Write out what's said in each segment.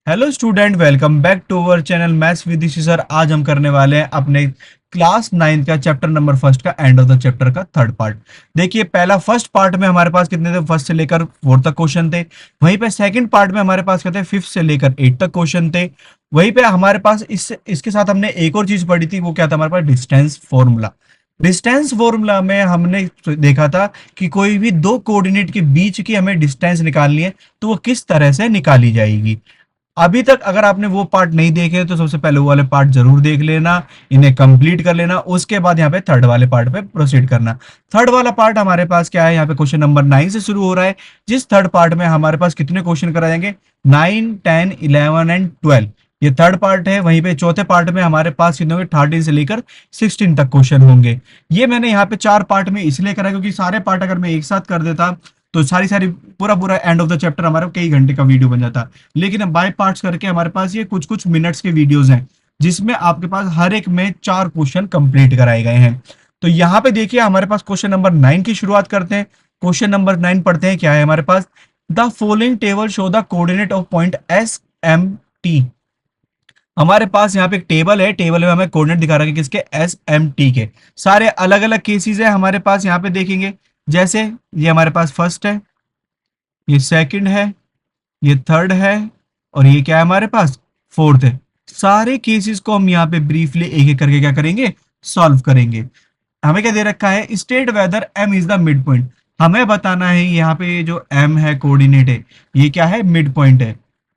Hello student, welcome back to our channel maths with Rishi sir. आज हम करने वाले हैं अपने क्लास 9 का चैप्टर नंबर फर्स्ट का एंड ऑफ द चैप्टर का थर्ड पार्ट। देखिए, पहला फर्स्ट पार्ट में हमारे पास कितने थे, फर्स्ट से लेकर फोर्थ तक क्वेश्चन थे। वहीं पे सेकंड पार्ट में हमारे पास कहते हैं फिफ्थ से लेकर एट तक क्वेश्चन थे। वहीं पे हमारे पास इसके साथ हमने एक और चीज पढ़ी थी, वो क्या था हमारे पास, डिस्टेंस फॉर्मूला। डिस्टेंस फॉर्मूला में हमने देखा था कि कोई भी दो कोऑर्डिनेट के बीच की हमें डिस्टेंस निकालनी है तो वो किस तरह से निकाली जाएगी। अभी तक अगर आपने वो पार्ट नहीं देखे तो सबसे पहले वो वाले पार्ट जरूर देख लेना, इन्हें कंप्लीट कर लेना। उसके बाद यहाँ पे थर्ड वाले पार्ट पे प्रोसीड करना। थर्ड वाला पार्ट हमारे पास क्या है, यहाँ पे क्वेश्चन नंबर 9 से शुरू हो रहा है। जिस थर्ड पार्ट में हमारे पास कितने क्वेश्चन कराए जाएंगे, 9, 10, 11 एंड 12। ये थर्ड पार्ट है। वहीं पे चौथे पार्ट में हमारे पास कितने होंगे, 13 से लेकर 16 तक क्वेश्चन होंगे। ये मैंने यहाँ पे चार पार्ट में इसलिए करा क्योंकि सारे पार्ट अगर मैं एक साथ कर देता तो सारी सारी पूरा पूरा एंड ऑफ द चैप्टर हमारा कई घंटे का वीडियो बन जाता। लेकिन अब बाय पार्ट्स करके हमारे पास ये कुछ कुछ मिनट्स के वीडियोस हैं, जिसमें आपके पास हर एक में चार क्वेश्चन कंप्लीट कराए गए हैं। तो यहाँ पे देखिए, हमारे पास क्वेश्चन नंबर 9 की शुरुआत करते हैं। क्वेश्चन नंबर 9 पढ़ते हैं। क्या है हमारे पास, the following table show the coordinate of point S M T. हमारे पास यहाँ पे एक टेबल है, टेबल में हमें कोऑर्डिनेट दिखा रहा है किसके, एस एम टी के। सारे अलग अलग केसेस है हमारे पास, यहाँ पे देखेंगे। जैसे ये हमारे पास फर्स्ट है, ये सेकंड है, ये थर्ड है, और ये क्या है हमारे पास, फोर्थ है। सारे केसेस को हम यहाँ पे ब्रीफली एक एक करके क्या करेंगे, सॉल्व करेंगे। हमें क्या दे रखा है, state whether M is the mid point. हमें बताना है यहाँ पे ये जो एम है कोऑर्डिनेट है, ये क्या है, मिड पॉइंट है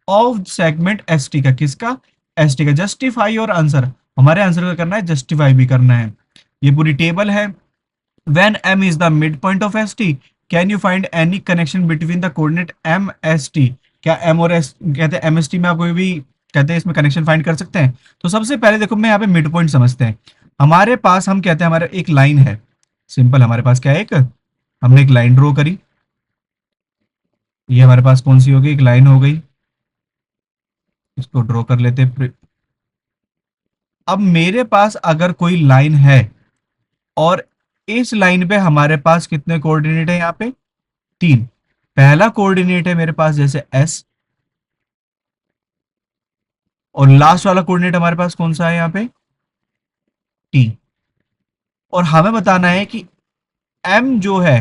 ऑफ सेगमेंट एस टी का। किसका, एस टी का। जस्टिफाई और आंसर, हमारे आंसर का करना है, जस्टिफाई भी करना है। ये पूरी टेबल है। When m is the midpoint of st, can you find any connection between the coordinate m s t? क्या m और s कहते हैं m s t में आप कोई भी कहते हैं इसमें कनेक्शन फाइंड कर सकते हैं? तो सबसे पहले देखो, मैं यहाँ पे मिड पॉइंट समझते हैं। हमारे पास हम कहते हैं हमारे एक लाइन है, सिंपल। हमारे पास क्या है, एक हमने एक लाइन ड्रॉ करी। ये हमारे पास कौन सी हो गई, एक लाइन हो गई। इसको ड्रॉ कर लेते हैं। अब मेरे पास अगर कोई लाइन है और इस लाइन पे हमारे पास कितने कोऑर्डिनेट है, यहाँ पे तीन। पहला कोऑर्डिनेट है मेरे पास जैसे एस, और लास्ट वाला कोऑर्डिनेट हमारे पास कौन सा है यहाँ पे, टी। और हमें बताना है कि एम जो है,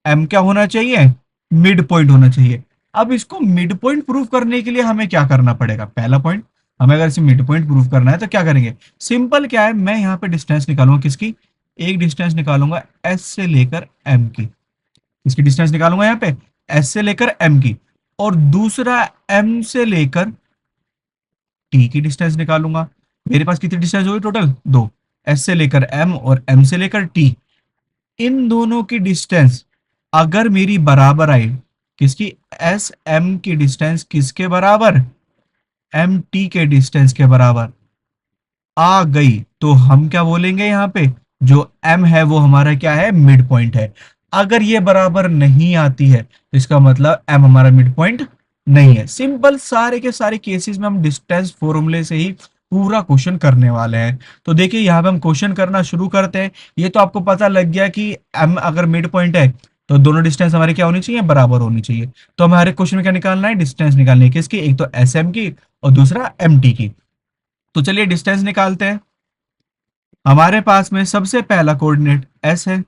एम क्या होना चाहिए, मिड पॉइंट होना चाहिए। अब इसको मिड पॉइंट प्रूव करने के लिए हमें क्या करना पड़ेगा, पहला पॉइंट, हमें अगर इसे मिड पॉइंट प्रूव करना है तो क्या करेंगे, सिंपल क्या है, मैं यहाँ पे डिस्टेंस निकालूंगा किसकी, एक डिस्टेंस निकालूंगा एस से लेकर एम की। इसकी डिस्टेंस निकालूंगा यहाँ पे एस से लेकर एम की, और दूसरा एम से लेकर टी की डिस्टेंस निकालूंगा। मेरे पास कितनी डिस्टेंस होगी टोटल, दो। एस से लेकर एम और एम से लेकर टी। इन दोनों की डिस्टेंस अगर मेरी बराबर आई, किसकी, एस एम की डिस्टेंस किसके बराबर, एम टी के डिस्टेंस के बराबर आ गई, तो हम क्या बोलेंगे यहाँ पे, जो एम है वो हमारा क्या है, मिड पॉइंट है। अगर ये बराबर नहीं आती है तो इसका मतलब एम हमारा मिड पॉइंट नहीं है। सिंपल, सारे के सारे केसेस में हम डिस्टेंस फॉर्मूले से ही पूरा क्वेश्चन करने वाले हैं। तो देखिए, यहाँ पे हम क्वेश्चन करना शुरू करते हैं। ये तो आपको पता लग गया कि एम अगर मिड पॉइंट है तो दोनों डिस्टेंस हमारे क्या होनी चाहिए, बराबर होनी चाहिए। तो हमें हर एक क्वेश्चन में क्या निकालना है, डिस्टेंस निकालनी है। किसकी, एक तो एस एम की और दूसरा एम टी की। तो चलिए डिस्टेंस निकालते हैं। हमारे पास में सबसे पहला कोऑर्डिनेट एस है।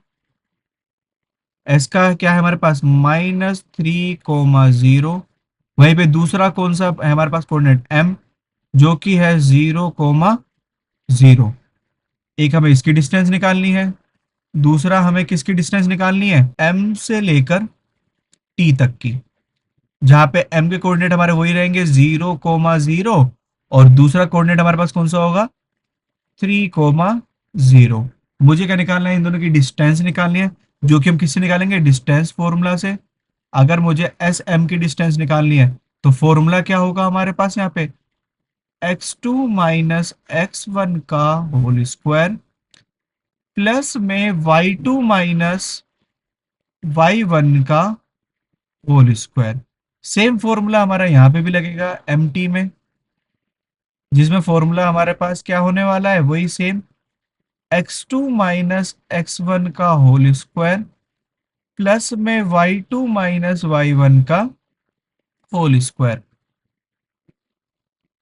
एस का क्या है हमारे पास, -3, 0। वहीं पे दूसरा कौन सा है हमारे पास कोऑर्डिनेट, एम, जो कि है 0, 0। एक हमें इसकी डिस्टेंस निकालनी है, दूसरा हमें किसकी डिस्टेंस निकालनी है, एम से लेकर टी तक की। जहां पे एम के कोऑर्डिनेट हमारे वही रहेंगे 0, 0, और दूसरा कोऑर्डिनेट हमारे पास कौन सा होगा, 3, 0। मुझे क्या निकालना है, इन दोनों की डिस्टेंस निकालनी है, जो कि हम किससे निकालेंगे, डिस्टेंस फॉर्मूला से। अगर मुझे एस एम की डिस्टेंस निकालनी है तो फॉर्मूला क्या होगा हमारे पास यहाँ पे, x2 माइनस x1 का होल स्क्वायर प्लस में y2 माइनस y1 का होल स्क्वायर। सेम फॉर्मूला हमारा यहाँ पे भी लगेगा एम टी में, जिसमें फॉर्मूला हमारे पास क्या होने वाला है, वही सेम, x2 माइनस x1 का होल स्क्वायर प्लस में y2 माइनस y1 का होल स्क्वायर।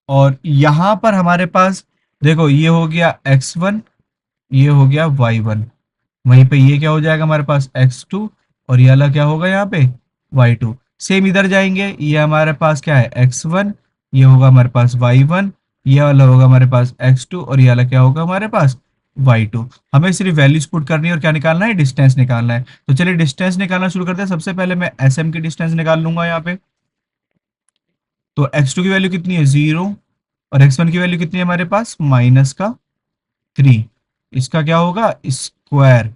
और यहाँ पर हमारे पास देखो ये हो गया x1, ये हो गया y1, वहीं पे ये क्या हो जाएगा हमारे पास x2, और ये वाला क्या होगा यहाँ पे y2। सेम इधर जाएंगे, ये हमारे पास क्या है x1, ये होगा हमारे पास y1, ये वाला होगा हमारे पास x2, और ये वाला क्या होगा हमारे पास y2। हमें सिर्फ वैल्यूज पुट करनी है और क्या निकालना है, डिस्टेंस निकालना है। तो चलिए डिस्टेंस निकालना शुरू करते हैं। सबसे पहले मैं sm की डिस्टेंस निकाल लूंगा यहाँ पे। तो x2 की वैल्यू कितनी है, 0, और x1 की वैल्यू कितनी है हमारे पास, -3। इसका क्या होगा, स्क्वायर,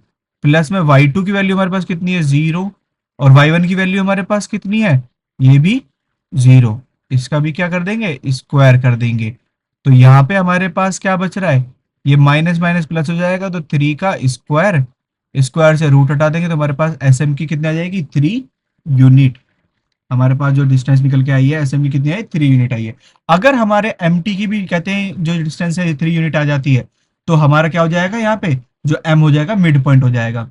प्लस में y2 की वैल्यू हमारे पास कितनी है, 0, और y1 की वैल्यू हमारे पास कितनी है, ये भी 0। इसका भी क्या कर देंगे, स्क्वायर कर देंगे। तो यहाँ पे हमारे पास क्या बच रहा है, ये माइनस माइनस प्लस हो जाएगा, तो 3 का स्क्वायर, स्क्वायर से रूट हटा देंगे तो हमारे पास एसएम की कितनी आ जाएगी, 3 यूनिट। हमारे पास जो डिस्टेंस निकल के आई है एसएम की कितनी आई, 3 यूनिट आई है। अगर हमारे एमटी की भी कहते हैं जो डिस्टेंस है 3 यूनिट आ जाती है, तो हमारा क्या हो जाएगा यहाँ पे, जो एम हो जाएगा मिड पॉइंट हो जाएगा।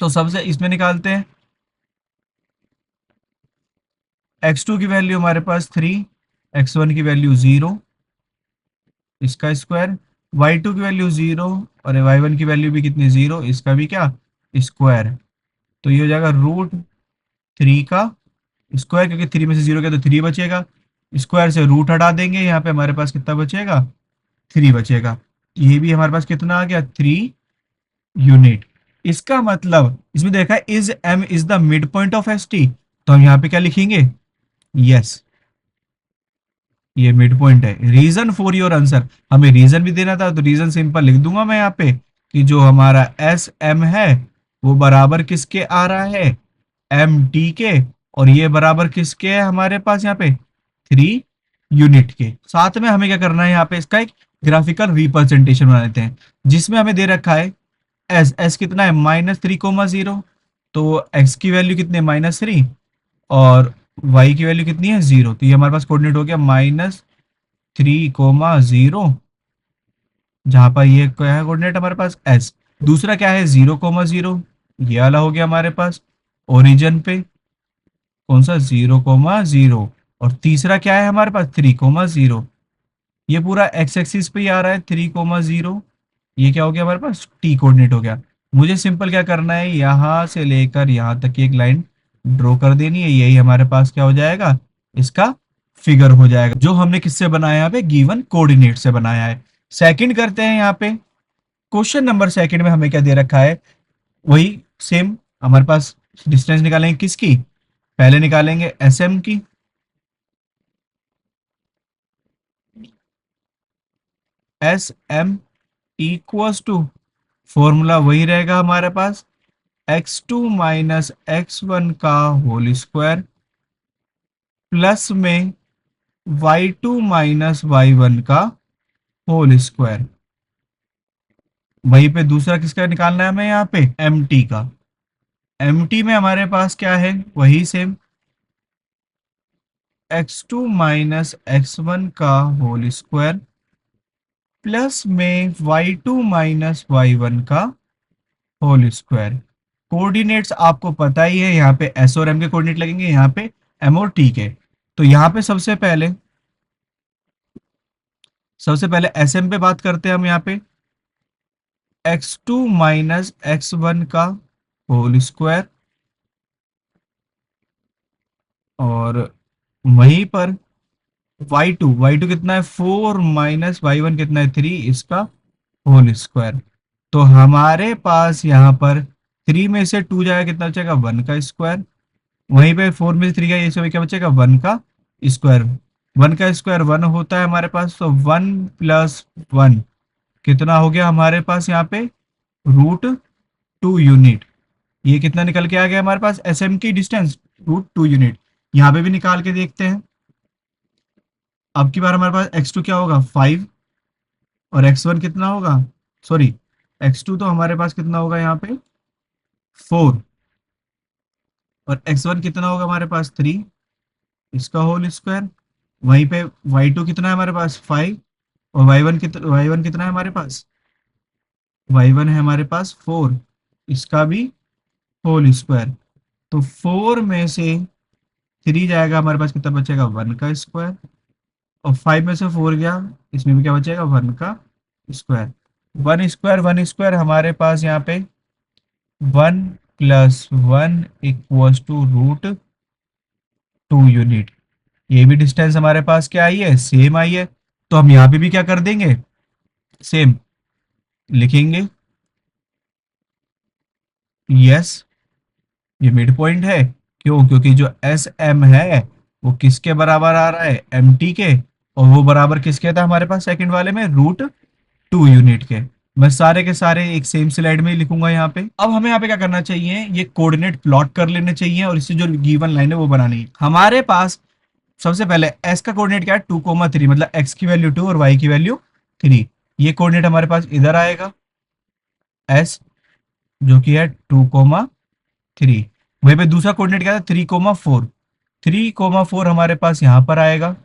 तो सबसे इसमें निकालते हैं, x2 की वैल्यू हमारे पास 3, x1 की वैल्यू 0, इसका स्क्वायर, y2 की वैल्यू 0, और y1 की वैल्यू भी कितनी, 0, इसका भी क्या, स्क्वायर। तो ये हो जाएगा √3 का स्क्वायर, क्योंकि 3 में से 0 गया तो 3 बचेगा। स्क्वायर से रूट हटा देंगे, यहाँ पे हमारे पास कितना बचेगा, 3 बचेगा। ये भी हमारे पास कितना आ गया, 3 यूनिट। इसका मतलब इसमें देखा है is M is the mid point of S T, तो हम यहाँ पे क्या लिखेंगे, यस, ये मिड पॉइंट है। रीजन फॉर योर आंसर, हमें रीजन भी देना था, तो रीजन सिंपल लिख दूंगा मैं यहाँ पे, कि जो हमारा एस एम है वो बराबर किसके आ रहा है, एम टी के, और ये बराबर किसके है हमारे पास यहाँ पे, 3 यूनिट के। साथ में हमें क्या करना है, यहाँ पे इसका एक ग्राफिकल रिप्रेजेंटेशन बना लेते हैं, जिसमें हमें दे रखा है एस, एस कितना है, -3,0, तो एक्स की वैल्यू कितनी है, -3, और वाई की वैल्यू कितनी है, 0। तो ये हमारे पास कोऑर्डिनेट हो गया -3,0, जहां पर ये क्या है कोऑर्डिनेट हमारे पास एस। दूसरा क्या है, 0,0, ये वाला हो गया हमारे पास ओरिजिन पे, कौन सा, 0,0। और तीसरा क्या है हमारे पास, 3,0, ये पूरा एक्स एक्सिस पे ही आ रहा है, 3,0। ये क्या हो गया हमारे पास, टी कोऑर्डिनेट हो गया। मुझे सिंपल क्या करना है, यहां से लेकर यहां तक की एक लाइन ड्रॉ कर देनी है, यही हमारे पास क्या हो जाएगा, इसका फिगर हो जाएगा, जो हमने किससे बनाया है, यहाँ पे गिवन कोऑर्डिनेट से बनाया है। सेकंड करते हैं यहाँ पे, क्वेश्चन नंबर सेकंड में हमें क्या दे रखा है, वही सेम हमारे पास डिस्टेंस निकालेंगे किसकी, पहले निकालेंगे एस एम की। S M equals to, formula वही रहेगा हमारे पास, x2 - x1 का होल स्क्वायर, प्लस में y2 - y1 का होल स्क्वायर। वहीं पे दूसरा किसका निकालना है हमें, यहाँ पे एम टी का। एम टी में हमारे पास क्या है, वही सेम, x2 - x1 का होल स्क्वायर, प्लस में y2 - y1 का होल स्क्वायर। कोऑर्डिनेट्स आपको पता ही है, यहाँ पे एस और एम के कोऑर्डिनेट लगेंगे, यहाँ पे एम और टी के। तो यहाँ पे सबसे पहले एस एम पे बात करते हैं हम, यहाँ पे x2 - x1 का होल स्क्वायर, और वहीं पर y2 कितना है, 4 - y1 कितना है, 3, इसका होल स्क्वायर। तो हमारे पास यहाँ पर 3 में से 2 जाएगा, कितना बचेगा, 1 का स्क्वायर। वहीं पे 4 में से 3 का, ये सब क्या बचेगा, 1 का स्क्वायर। 1 का स्क्वायर 1 होता है हमारे पास, तो 1 + 1 कितना हो गया हमारे पास यहाँ पे, √2 यूनिट। ये कितना निकल के आ गया हमारे पास, एस एम की डिस्टेंस, √2 यूनिट। यहाँ पे भी निकाल के देखते हैं। अब की बार हमारे पास x2 क्या होगा, 5, और x1 कितना होगा, सॉरी, x2 तो हमारे पास कितना होगा यहाँ पे, 4, और x1 कितना होगा हमारे पास, 3, इसका होल स्क्वायर। वहीं पे y2 कितना है हमारे पास, 5, और y1 कितना है हमारे पास, y1 है हमारे पास 4, इसका भी होल स्क्वायर। तो 4 में से 3 जाएगा, हमारे पास कितना बचेगा, 1 का स्क्वायर। और 5 में से 4 गया, इसमें भी क्या बचेगा, 1 का स्क्वायर। 1 स्क्वायर हमारे पास यहाँ पे 1 + 1 = √2 यूनिट। ये भी डिस्टेंस हमारे पास क्या आई है, सेम आई है। तो हम यहाँ पे भी क्या कर देंगे, सेम लिखेंगे। यस, ये मिड पॉइंट है। क्यों? क्योंकि जो एस एम है वो किसके बराबर आ रहा है, एम टी के। और वो बराबर किसके था हमारे पास सेकंड वाले में, √2 यूनिट के। मैं सारे के सारे एक सेम स्लाइड में ही लिखूंगा यहाँ पे। अब हमें यहाँ पे क्या करना चाहिए, ये कोऑर्डिनेट प्लॉट कर लेने चाहिए और इससे जो गिवन लाइन है वो बनानी है हमारे पास। सबसे पहले एस का कोऑर्डिनेट क्या है, 2,3, मतलब एक्स की वैल्यू 2 और वाई की वैल्यू 3। ये कोऑर्डिनेट हमारे पास इधर आएगा, एस, जो कि है 2,3। वहीं पे दूसरा कोऑर्डिनेट क्या था, 3,4। 3,4 हमारे पास यहाँ पर आएगा।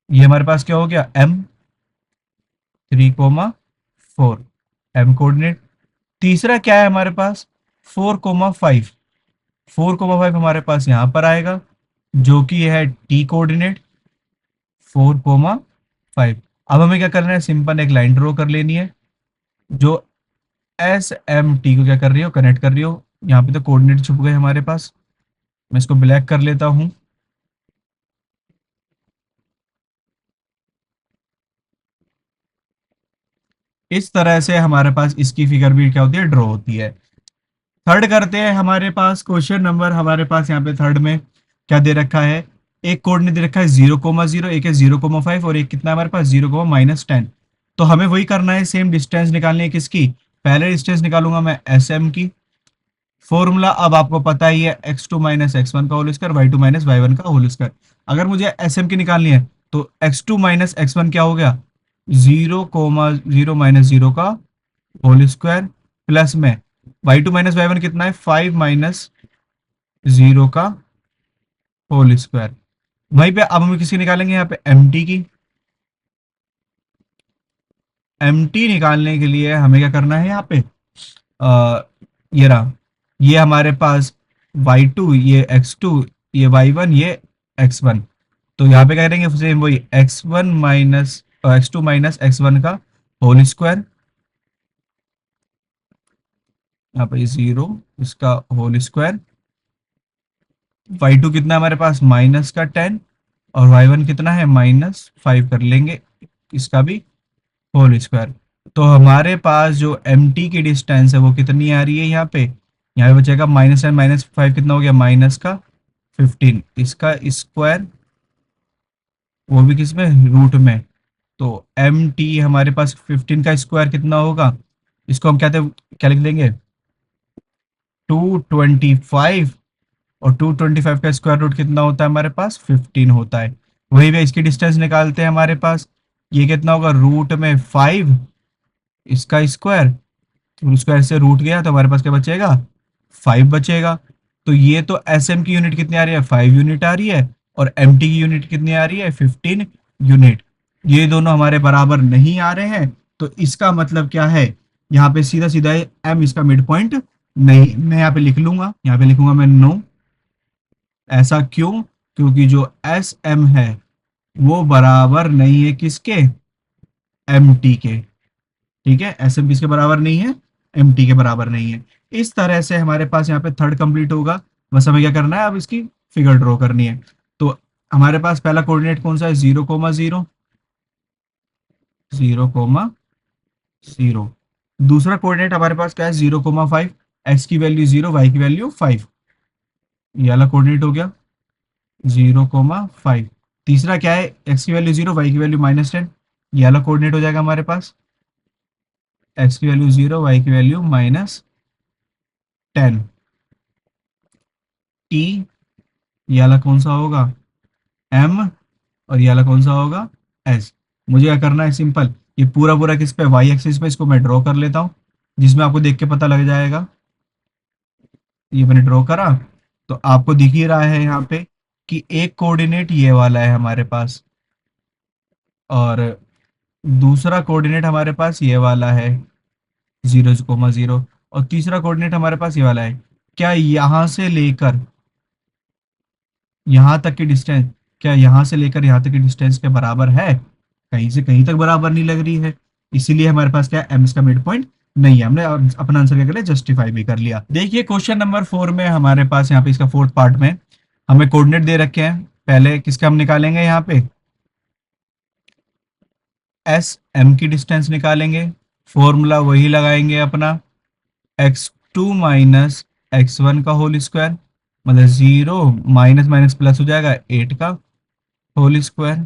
ये हमारे पास क्या हो गया, एम, 3,4 एम कोऑर्डिनेट। तीसरा क्या है हमारे पास, 4,5। 4,5 हमारे पास यहाँ पर आएगा, जो कि है टी कोऑर्डिनेट, 4,5। अब हमें क्या करना है, सिंपल एक लाइन ड्रॉ कर लेनी है जो एस एम टी को क्या कर रही हो, कनेक्ट कर रही हो। यहाँ पे तो कोऑर्डिनेट छुप गए हमारे पास, मैं इसको ब्लैक कर लेता हूँ। इस तरह से हमारे पास इसकी फिगर भी क्या होती है, ड्रॉ होती है। थर्ड करते हैं, हमारे पास क्वेश्चन नंबर, हमारे पास यहाँ पे थर्ड में क्या दे रखा है, एक कोऑर्डिनेट दे रखा है 0,0, एक है 0,5 और एक कितना है हमारे पास 0,-10। तो हमें वही करना है, सेम डिस्टेंस निकालनी है किसकी, पहले डिस्टेंस निकालूंगा मैं एस एम की। फॉर्मूला अब आपको पता ही है, x2 - x1 का होल स्क्वायर, y2 - y1 का होल स्क्वायर। अगर मुझे एस एम की निकालनी है तो x2 - x1 क्या हो गया, 0,0 - 0 का होल स्क्वायर, प्लस में y2 - y1 कितना है, 5 - 0 का होल स्क्वायर। वहीं पे अब हम किसकी निकालेंगे, यहाँ पे एम टी की। एम टी निकालने के लिए हमें क्या करना है, यहाँ पे आ, ये रहा, ये हमारे पास y2, ये x2, ये y1, ये x1। तो यहाँ पे क्या करेंगे, सेम वही x2 - x1 का होल स्क्वायर, यहाँ पे 0, इसका होल स्क्वायर। y2 कितना है हमारे पास, -10, और y1 कितना है, -5 कर लेंगे, इसका भी होल स्क्वायर। तो हमारे पास जो एम टी की डिस्टेंस है वो कितनी आ रही है, यहाँ पे बचेगा -10 - 5 कितना हो गया, माइनस का 15, इसका स्क्वायर, वो भी किस में, रूट में। तो एम टी हमारे पास 15 का स्क्वायर कितना होगा, इसको हम क्या लिख देंगे, 225। और 225 का स्क्वायर रूट कितना होता है हमारे पास, 15 होता है। वही भी इसकी डिस्टेंस निकालते हैं हमारे पास, ये कितना होगा, रूट में 5, इसका स्क्वायर, स्क्वायर से रूट गया तो हमारे पास क्या बचेगा, 5 बचेगा। तो ये तो एस एम की यूनिट कितनी आ रही है, 5 यूनिट आ रही है, और एम टी की यूनिट कितनी आ रही है, 15 यूनिट। ये दोनों हमारे बराबर नहीं आ रहे हैं, तो इसका मतलब क्या है, यहाँ पे सीधा सीधा एम इसका मिड पॉइंट नहीं। मैं यहाँ पे लिख लूंगा, यहाँ पे लिखूंगा मैं नो। ऐसा क्यों, क्योंकि जो एस एम है वो बराबर नहीं है किसके, एम टी के। ठीक है, एस एम किसके बराबर नहीं है, एम टी के बराबर नहीं है। इस तरह से हमारे पास यहाँ पे थर्ड कंप्लीट होगा। बस हमें क्या करना है, अब इसकी फिगर ड्रॉ करनी है। तो हमारे पास पहला कोऑर्डिनेट कौन सा है, 0,0, 0,0। दूसरा कोऑर्डिनेट हमारे पास क्या है, 0,5। एक्स की वैल्यू 0, वाई की वैल्यू 5, ये वाला कोऑर्डिनेट हो गया 0,5। तीसरा क्या है, एक्स की वैल्यू 0, वाई की वैल्यू -10, ये वाला कोऑर्डिनेट हो जाएगा हमारे पास, एक्स की वैल्यू 0, वाई की वैल्यू -10। टी, ये वाला कौन सा होगा, एम, और ये वाला कौन सा होगा, एस। मुझे क्या करना है, सिंपल, ये पूरा पूरा किस पे, वाई एक्सिस पे, इसको मैं ड्रॉ कर लेता हूँ, जिसमें आपको देख के पता लग जाएगा। ये मैंने ड्रॉ करा, तो आपको दिख ही रहा है यहाँ पे कि एक कोऑर्डिनेट ये वाला है हमारे पास, और दूसरा कोऑर्डिनेट हमारे पास ये वाला है, 0,0, और तीसरा कोऑर्डिनेट हमारे पास ये वाला है। क्या यहाँ से लेकर यहाँ तक की डिस्टेंस क्या यहाँ से लेकर यहाँ तक की डिस्टेंस के बराबर है? कहीं से कहीं तक बराबर नहीं लग रही है। इसीलिए हमारे पास क्या है, एम इसका मिड पॉइंट नहीं है। हमने अपना आंसर क्या कर लिया, जस्टिफाई भी कर लिया। देखिए क्वेश्चन नंबर 4 में हमारे पास यहाँ पे इसका फोर्थ पार्ट में हमें कोऑर्डिनेट दे रखे हैं। पहले किसका हम निकालेंगे, यहाँ पे एस एम की डिस्टेंस निकालेंगे। फॉर्मूला वही लगाएंगे अपना, x two minus x one का होल स्क्वायर, मतलब जीरो माइनस माइनस प्लस हो जाएगा 8 का whole square,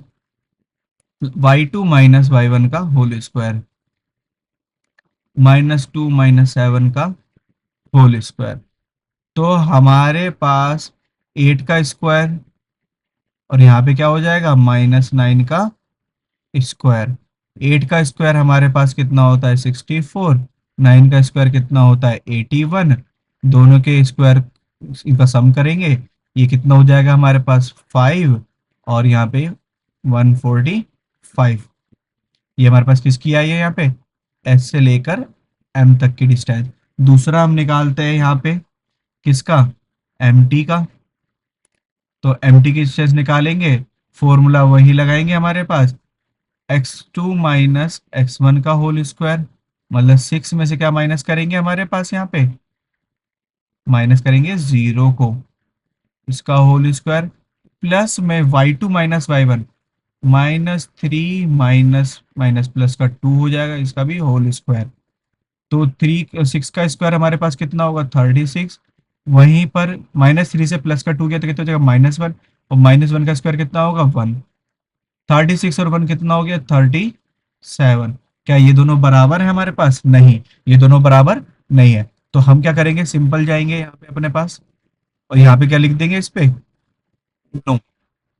y two minus y one का होल स्क्वायर, -2 -7 का होल स्क्वायर। तो हमारे पास 8 का स्क्वायर और यहाँ पे क्या हो जाएगा, -9 का स्क्वायर। 8 का स्क्वायर हमारे पास कितना होता है, 64। 9 का स्क्वायर कितना होता है, 81। दोनों के स्क्वायर इनका सम करेंगे, ये कितना हो जाएगा हमारे पास 5, और यहाँ पे 145। ये हमारे पास किसकी आई है, यहाँ पे एस से लेकर एम तक की डिस्टेंस। दूसरा हम निकालते हैं यहाँ पे किसका, एम टी का। तो एम टी की डिस्टेंस निकालेंगे, फॉर्मूला वही लगाएंगे हमारे पास, x two minus x one का होल स्क्वायर, मतलब 6 में से क्या माइनस करेंगे हमारे पास, यहाँ पे माइनस करेंगे 0 को, इसका होल स्क्वायर, प्लस में Y two minus y one, -3 minus minus plus का 2 हो जाएगा, इसका भी होल स्क्वायर। तो 6 का स्क्वायर हमारे पास कितना होगा, 36। वहीं पर -3 से प्लस का 2 गया तो कितना हो जाएगा, -1, और -1 का स्क्वायर कितना होगा, 1। 36 और 1 कितना हो गया, 37। क्या ये दोनों बराबर है हमारे पास, नहीं, ये दोनों बराबर नहीं है। तो हम क्या करेंगे, सिंपल जाएंगे यहाँ पे अपने पास, और यहाँ पे क्या लिख देंगे इस पे, नो,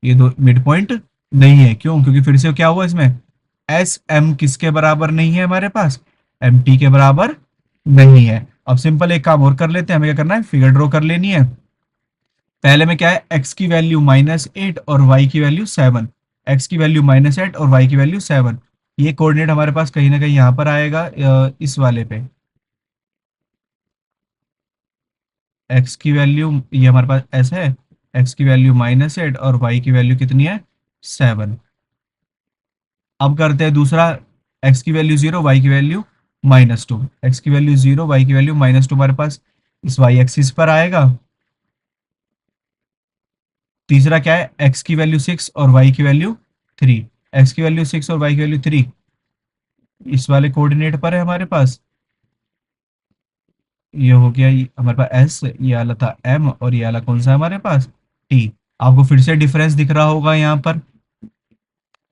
ये दो मिड पॉइंट नहीं है। क्यों, क्योंकि फिर से क्या हुआ इसमें, एस एम किसके बराबर नहीं है हमारे पास, एम टी के बराबर नहीं है। अब सिंपल एक काम और कर लेते हैं, हमें क्या करना है, फिगर ड्रॉ कर लेनी है। पहले में क्या है, एक्स की वैल्यू -8 और वाई की वैल्यू 7। एक्स की वैल्यू -8 और वाई की वैल्यू 7। ये कोऑर्डिनेट हमारे पास कहीं ना कहीं यहाँ पर आएगा, इस वाले पे। एक्स की वैल्यू ये हमारे पास ऐसा है, एक्स की वैल्यू -8 और वाई की वैल्यू कितनी है, 7। अब करते हैं दूसरा, एक्स की वैल्यू 0, वाई की वैल्यू -2। एक्स की वैल्यू 0, वाई की वैल्यू -2 हमारे पास इस वाई एक्सिस पर आएगा। तीसरा क्या है, एक्स की वैल्यू 6 और वाई की वैल्यू 3। एक्स की वैल्यू 6 और वाई की वैल्यू 3 इस वाले कोऑर्डिनेट पर है हमारे पास। ये हो गया, ये हमारे पास एस, ये वाला था एम, और ये वाला कौन सा है हमारे पास, टी। आपको फिर से डिफरेंस दिख रहा होगा यहाँ पर,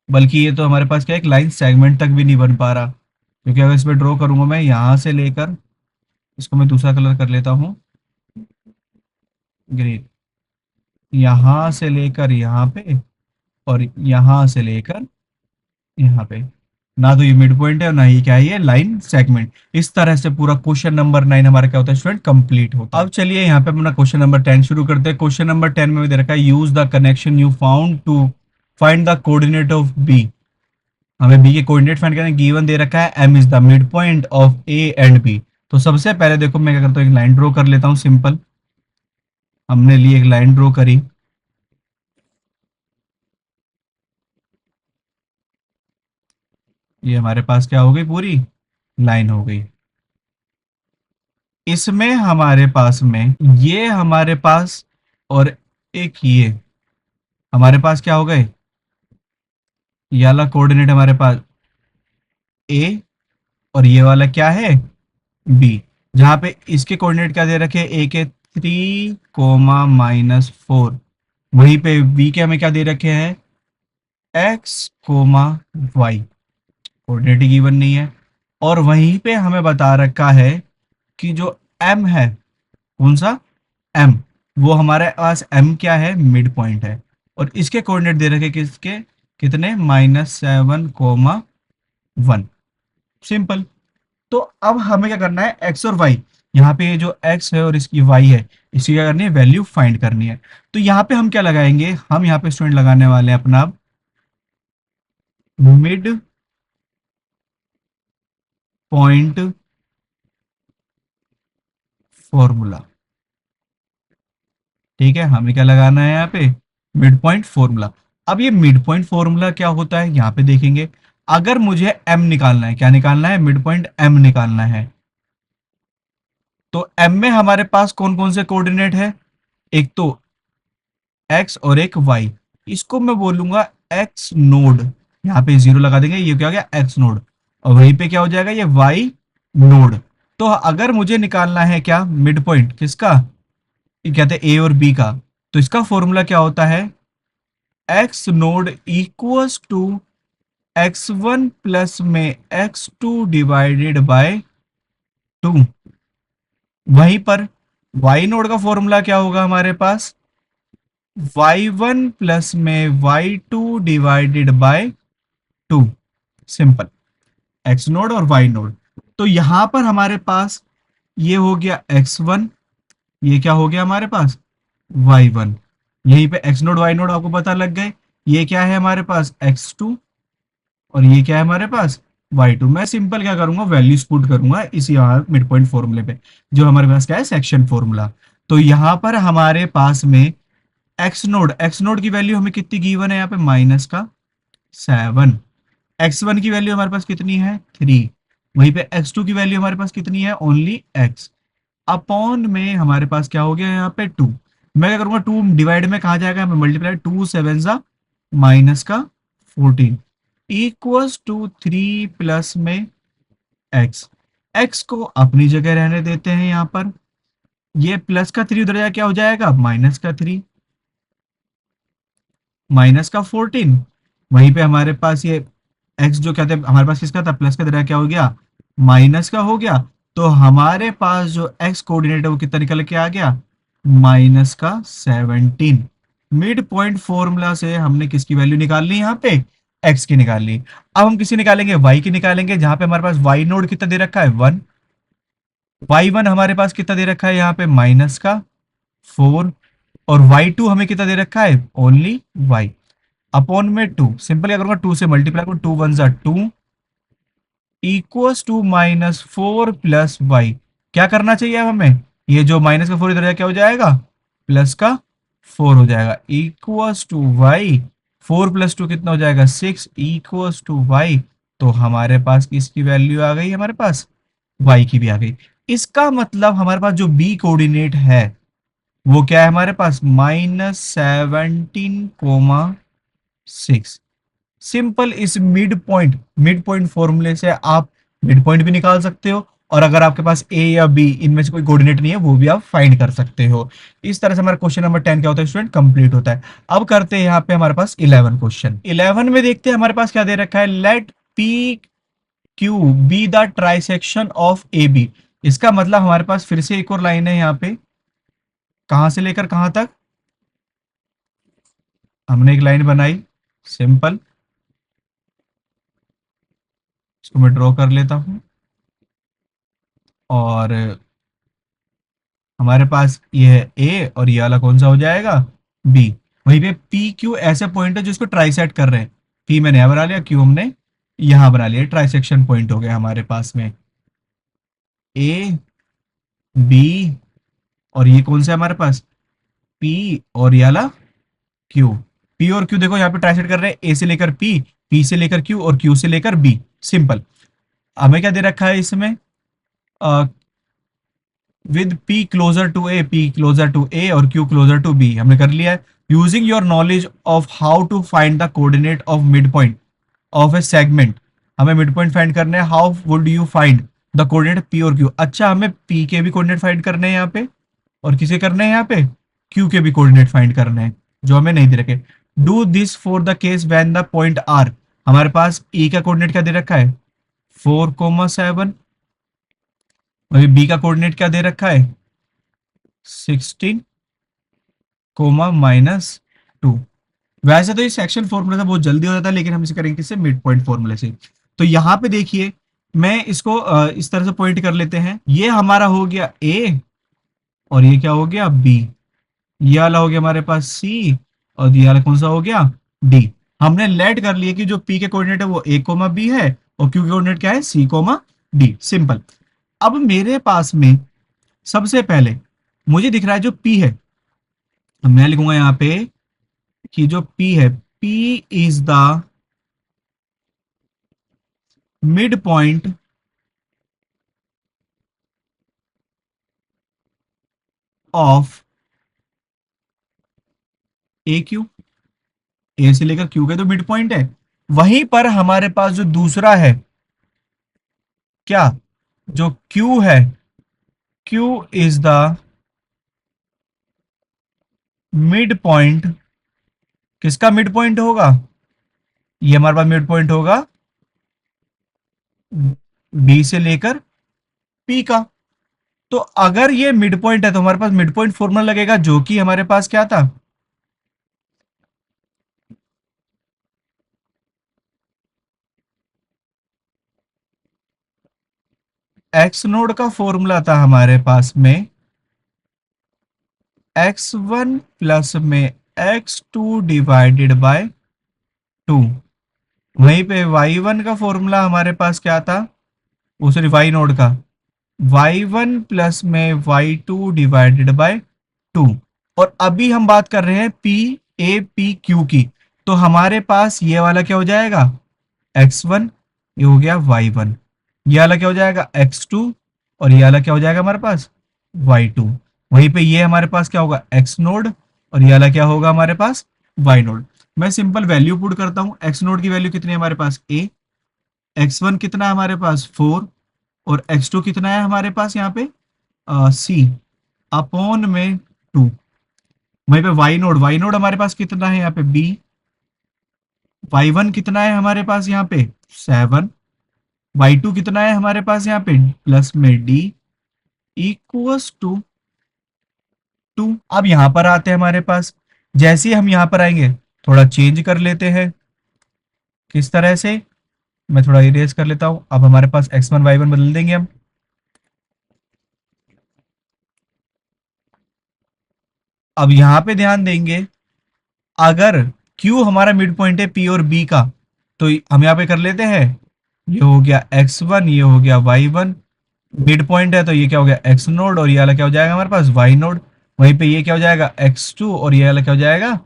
बल्कि ये तो हमारे पास क्या है, एक लाइन सेगमेंट तक भी नहीं बन पा रहा। क्योंकि अगर इसमें ड्रॉ करूंगा मैं यहाँ से लेकर, इसको मैं दूसरा कलर कर लेता हूँ, ग्रीन, यहाँ से लेकर यहाँ पे, और यहाँ से लेकर यहाँ पे, ना तो ये मिड पॉइंट है और ना ही क्या है, ये लाइन सेगमेंट। इस तरह से पूरा क्वेश्चन नंबर 9 हमारा क्या होता है स्टूडेंट, कंप्लीट होता है। अब चलिए यहाँ पे अपना क्वेश्चन नंबर 10 शुरू करते हैं। क्वेश्चन नंबर 10 में भी दे रखा है, use the connection you found to find the coordinate of B. हमें बी के कोऑर्डिनेट फाइंड करने, गिवन दे रखा है M is the mid point of A and B. तो सबसे पहले देखो मैं क्या करता हूँ, एक लाइन ड्रॉ कर लेता हूँ सिंपल। हमने ली एक लाइन ड्रॉ करी, ये हमारे पास क्या हो गई, पूरी लाइन हो गई। इसमें हमारे पास में ये हमारे पास, और एक ये हमारे पास क्या हो गए, ये वाला कोऑर्डिनेट हमारे पास ए, और ये वाला क्या है, बी। जहां पे इसके कोऑर्डिनेट क्या दे रखे, ए के 3, -4। वहीं पे बी के हमें क्या दे रखे हैं, x, कोऑर्डिनेट गिवन नहीं है। और वहीं पे हमें बता रखा है कि जो m है, कौन सा, m, वो हमारे पास m क्या है, मिड पॉइंट है। और इसके कोऑर्डिनेट दे रखे किसके, कितने, -7, 1। सिंपल। तो अब हमें क्या करना है, एक्स और वाई, यहाँ पे ये जो एक्स है और इसकी वाई है, इसकी क्या करनी है, वैल्यू फाइंड करनी है। तो यहाँ पे हम क्या लगाएंगे, हम यहाँ पे स्टूडेंट लगाने वाले हैं अपना मिड पॉइंट फॉर्मूला। ठीक है, हमें क्या लगाना है यहाँ पे, मिड पॉइंट फॉर्मूला। अब ये मिड पॉइंट फॉर्मूला क्या होता है यहाँ पे देखेंगे। अगर मुझे एम निकालना है, क्या निकालना है, मिड पॉइंट एम निकालना है, तो एम में हमारे पास कौन कौन से कोऑर्डिनेट है, एक तो एक्स और एक वाई। इसको मैं बोलूंगा एक्स नोड, यहाँ पे जीरो लगा देंगे, ये क्या हो गया एक्स नोड, और वहीं पे क्या हो जाएगा ये वाई नोड। तो अगर मुझे निकालना है क्या, मिड पॉइंट किसका, ये कहते हैं ए और बी का, तो इसका फॉर्मूला क्या होता है, x naught equals to x one plus में x two divided by two. वहीं पर वाई नोड का फॉर्मूला क्या होगा हमारे पास, वाई वन प्लस में Y two divided by two. Simple, x naught और वाई नोड। तो यहां पर हमारे पास ये हो गया एक्स वन, ये क्या हो गया हमारे पास वाई वन। यहीं पे एक्स नोड वाई नोड आपको पता लग गए। ये क्या है हमारे पास एक्स टू, और ये क्या है हमारे पास वाई टू। मैं सिंपल क्या करूंगा, वैल्यूज पुट करूंगा इसी यहाँ मिड पॉइंट फॉर्मूले पे, जो हमारे पास क्या है सेक्शन फॉर्मूला। तो यहाँ पर हमारे पास में एक्स नोड की वैल्यू हमें कितनी गिवन है यहाँ पे, माइनस का 7। एक्स वन की वैल्यू हमारे पास कितनी है 3। वहीं पे एक्स टू की वैल्यू हमारे पास कितनी है, ओनली एक्स। अपॉन में हमारे पास क्या हो गया यहाँ पे 2। मैं क्या करूंगा, 2 डिवाइड में कहा जाएगा, मल्टीप्लाई, 2 7 सा माइनस का 14 इक्वल्स टू 3 प्लस में एक्स। एक्स को अपनी जगह रहने देते हैं यहाँ पर, ये प्लस का 3 उधर जाए क्या हो जाएगा, माइनस का 3 माइनस का 14। वहीं पे हमारे पास ये एक्स जो कहते हैं हमारे पास किसका था, प्लस का तरह क्या हो गया, माइनस का हो गया। तो हमारे पास जो एक्स कोऑर्डिनेट है वो कितना निकल के आ गया, माइनस का 17। मिड पॉइंट फॉर्मूला से हमने किसकी वैल्यू निकाल ली यहाँ पे, एक्स की निकाल ली। अब हम किसी निकालेंगे, वाई की निकालेंगे, जहां पे हमारे पास वाई नोड कितना दे रखा है 1, वाई वन हमारे पास कितना दे रखा है यहाँ पे माइनस का 4, और वाई टू हमें कितना दे रखा है ओनली वाई। अपॉन में 2, सिंपल क्या करूंगा, 2 से मल्टीप्लाई करूँ, 2 वन सा 2 equals to minus 4 plus Y. क्या करना चाहिए अब हमें, ये जो माइनस का 4 इधर क्या हो जाएगा, प्लस का 4 हो जाएगा, इक्वल्स टू वाई। 4 प्लस 2 कितना हो जाएगा 6 इक्वल्स टू वाई। तो हमारे पास इसकी वैल्यू आ गई, हमारे पास वाई की भी आ गई। इसका मतलब हमारे पास जो बी कोऑर्डिनेट है वो क्या है हमारे पास, -17,6। सिंपल, इस मिड पॉइंट फॉर्मूले से आप मिड पॉइंट भी निकाल सकते हो, और अगर आपके पास ए या बी इनमें से कोई कोऑर्डिनेट नहीं है वो भी आप फाइंड कर सकते हो। इस तरह से हमारा क्वेश्चन नंबर 10 क्या होता है स्टूडेंट, कंप्लीट होता है। अब करते हैं यहाँ पे हमारे पास 11 क्वेश्चन। 11 में देखते हैं हमारे पास क्या दे रखा है, let P Q B the trisection of A B. इसका मतलब हमारे पास फिर से एक और लाइन है यहाँ पे, कहां से लेकर कहां तक, हमने एक लाइन बनाई सिंपल, इसको मैं ड्रॉ कर लेता हूं, और हमारे पास ये है ए, और ये वाला कौन सा हो जाएगा बी। वहीं पे पी क्यू ऐसे पॉइंट है जिसको ट्राइसेक्ट कर रहे हैं, पी मैंने यहां बना लिया, क्यू हमने यहां बना लिया, ट्राइसेक्शन पॉइंट हो गया हमारे पास में ए बी, और ये कौन सा है हमारे पास पी, और ये वाला क्यू। पी और क्यू देखो यहाँ पे ट्राइसेक्ट कर रहे हैं, ए से लेकर पी, पी से लेकर क्यू, और क्यू से लेकर बी। सिंपल, हमें क्या दे रखा है इसमें, with P closer to A, P closer to A और क्यू क्लोजर टू बी, हमने कर लिया है। Using your knowledge of how to find the coordinate of mid point of a segment, हमें मिड पॉइंट फाइंड करना है, how would you find the coordinate P और Q. अच्छा, हमें पी के भी कोऑर्डिनेट फाइंड करने हैं यहाँ पे, और किसे करने हैं यहाँ पे, क्यू के भी कोऑर्डिनेट फाइंड करने हैं, जो हमें नहीं दे रखे। Do this for the case when the point are, हमारे पास ई का कोऑर्डिनेट क्या दे रखा है 4,7, वही बी का कोऑर्डिनेट क्या दे रखा है 16, कोमा -2। वैसे तो ये सेक्शन फॉर्मूला से बहुत जल्दी हो जाता है, लेकिन हम इसे करेंगे किससे, मिड पॉइंट फॉर्मूले से। तो यहाँ पे देखिए, मैं इसको इस तरह से पॉइंट कर लेते हैं, ये हमारा हो गया ए, और ये क्या हो गया बी, ये वाला हो गया हमारे पास सी, और ये वाला कौन सा हो गया डी। हमने लेट कर लिया कि जो पी के कोऑर्डिनेट है वो ए कोमा बी है, और क्यू के कोऑर्डिनेट क्या है सी कोमा डी। सिंपल। अब मेरे पास में सबसे पहले मुझे दिख रहा है जो पी है, मैं लिखूंगा यहाँ पे कि जो P है, P is the mid point of A Q. A से लेकर क्यू के तो मिड पॉइंट है। वहीं पर हमारे पास जो दूसरा है, क्या, जो क्यू है, Q is the mid point, किसका मिड पॉइंट होगा, ये हमारे पास मिड पॉइंट होगा बी से लेकर पी का। तो अगर ये मिड पॉइंट है तो हमारे पास मिड पॉइंट फॉर्मूला लगेगा, जो कि हमारे पास क्या था, एक्स नोड का फॉर्मूला था हमारे पास में एक्स वन प्लस में x two divided by two. वहीं पे वाई वन का फॉर्मूला हमारे पास क्या था, वो सॉरी वाई नोड का, वाई वन प्लस में Y two divided by two. और अभी हम बात कर रहे हैं पी ए पी क्यू की, तो हमारे पास ये वाला क्या हो जाएगा, एक्स वन, ये हो गया वाई वन, ये वाला क्या हो जाएगा एक्स टू, और ये वाला क्या हो जाएगा हमारे पास वाई टू। वहीं पे ये हमारे पास क्या होगा एक्स नोड, और ये वाला क्या होगा हमारे पास वाई नोड। मैं सिंपल वैल्यू पुट करता हूँ, एक्स नोड की वैल्यू कितनी है हमारे पास ए, एक्स वन कितना है हमारे पास फोर, और एक्स टू कितना है हमारे पास यहाँ पे सी अपॉन में टू। वहीं पे वाई नोड हमारे पास कितना है यहाँ पे बी, वाई वन कितना है हमारे पास यहाँ पे सेवन, वाई टू कितना है हमारे पास यहाँ पे प्लस में डी इक्वल्स टू टू। अब यहां पर आते हैं हमारे पास, जैसे ही हम यहां पर आएंगे थोड़ा चेंज कर लेते हैं, किस तरह से, मैं थोड़ा इरेज कर लेता हूं। अब हमारे पास एक्स वन वाई वन बदल देंगे हम। अब यहां पे ध्यान देंगे, अगर Q हमारा मिड पॉइंट है P और B का, तो हम यहाँ पे कर लेते हैं, ये हो गया एक्स वन, ये हो गया वाई वन, मिड पॉइंट है तो ये क्या हो गया एक्स नोड, और ये वाला क्या हो जाएगा हमारे पास वाई नोड। वहीं पे ये क्या हो जाएगा एक्स टू, और ये वाला क्या हो जाएगा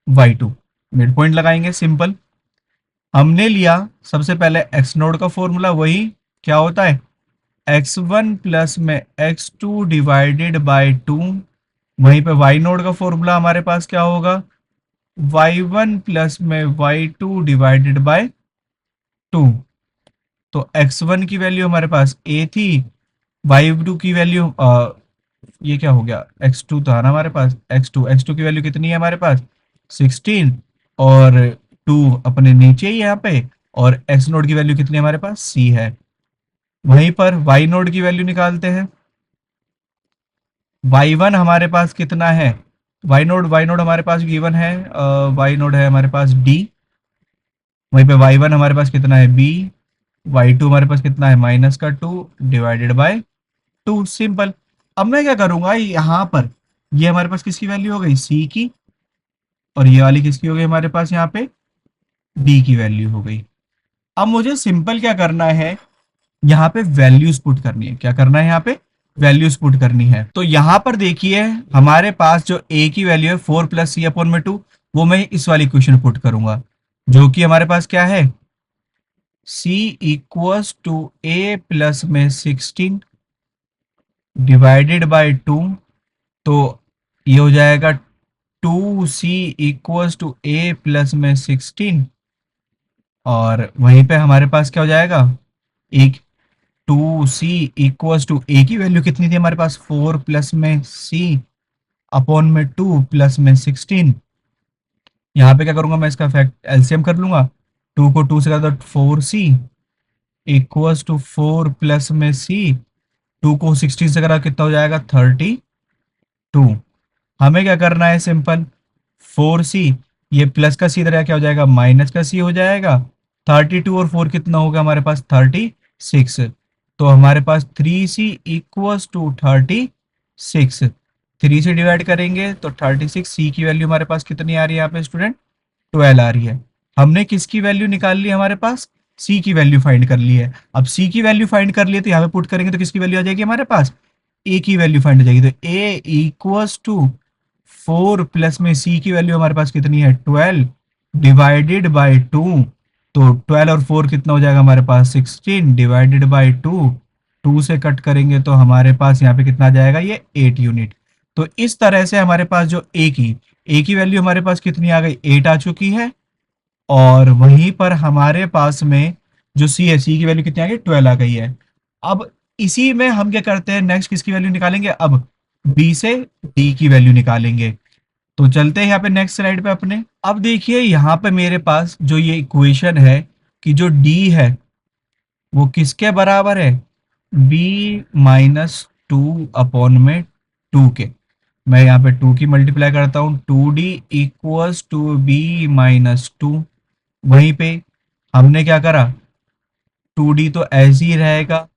वाई टू। मिड पॉइंट लगाएंगे सिंपल। हमने लिया सबसे पहले एक्स नोड का फॉर्मूला, वही क्या होता है एक्स वन प्लस में x two divided by two. वहीं पे वाई नोड का फॉर्मूला हमारे पास क्या होगा, वाई वन प्लस में Y two divided by two. तो एक्स वन की वैल्यू हमारे पास ए थी, वाई टू की वैल्यू ये क्या हो गया एक्स टू था ना हमारे पास, एक्स टू की वैल्यू कितनी है हमारे पास 16, और टू अपने नीचे ही यहाँ पे, और एक्स नोड की वैल्यू कितनी हमारे पास सी है। वहीं पर वाई नोड की वैल्यू निकालते हैं, वाई वन हमारे पास कितना है, वाई नोड हमारे पास गिवन है, वाई नोड है हमारे पास डी। वहीं पे वाई वन हमारे पास कितना है बी, वाई टू हमारे पास कितना है माइनस का to divided by two. Simple. अब मैं क्या करूंगा यहाँ पर, ये हमारे पास किसकी वैल्यू हो गई सी की, और ये वाली किसकी हो गई हमारे पास यहाँ पे डी की वैल्यू हो गई। अब मुझे सिंपल क्या करना है, यहाँ पे वैल्यूज पुट करनी है। क्या करना है यहाँ पे वैल्यूज पुट करनी है। तो यहाँ पर देखिए हमारे पास जो ए की वैल्यू है फोर प्लस सी अपॉन में टू, वो मैं इस वाली क्वेश्चन पुट करूंगा, जो कि हमारे पास क्या है c equals to A plus में 16 डिवाइडेड बाय टू। तो ये हो जाएगा two C equals to A plus में 16, और वहीं पे हमारे पास क्या हो जाएगा एक टू सी इक्वल्स टू ए की वैल्यू कितनी थी हमारे पास फोर प्लस में सी अपॉन में टू प्लस में 16। यहाँ पे क्या करूंगा मैं इसका फैक्ट एलसीएम कर लूंगा, टू को टू से कर दो four C equals to four plus में सी, टू को 16 से करा कितना हो जाएगा 32। हमें क्या करना है सिंपल, फोर सी, ये प्लस का सी इधर क्या हो जाएगा माइनस का सी हो जाएगा, 32 और फोर कितना होगा हमारे पास 36। तो हमारे पास three C equals to 36, three से डिवाइड करेंगे तो 36, सी की वैल्यू हमारे पास कितनी आ रही है यहाँ पे स्टूडेंट 12 आ रही है। हमने किसकी वैल्यू निकाल ली हमारे पास सी की वैल्यू फाइंड कर ली है। अब सी की वैल्यू फाइंड कर लिए तो यहाँ पे पुट करेंगे तो किसकी वैल्यू आ जाएगी हमारे पास ए की वैल्यू फाइंड हो जाएगी। तो ए इक्वल्स टू 4 प्लस में सी की वैल्यू हमारे पास कितनी है 12 डिवाइडेड बाई 2। तो 12 और 4 कितना हो जाएगा हमारे पास 16 डिवाइडेड बाई 2। 2 से कट करेंगे तो हमारे पास यहाँ पे कितना आ जाएगा ये 8 यूनिट। तो इस तरह से हमारे पास जो ए की वैल्यू हमारे पास कितनी आ गई 8 आ चुकी है। और वहीं पर हमारे पास में जो सी है सी की वैल्यू कितनी आ गई 12 आ गई है। अब इसी में हम क्या करते हैं नेक्स्ट किसकी वैल्यू निकालेंगे अब बी से डी की वैल्यू निकालेंगे। तो चलते हैं यहाँ पे नेक्स्ट स्लाइड पे अपने। अब देखिए यहाँ पे मेरे पास जो ये इक्वेशन है कि जो डी है वो किसके बराबर है b-2/2 के। मैं यहाँ पे 2 की मल्टीप्लाई करता हूँ 2d इक्वल्स टू b-2। वहीं पे हमने क्या करा 2d तो ऐसे ही रहेगा।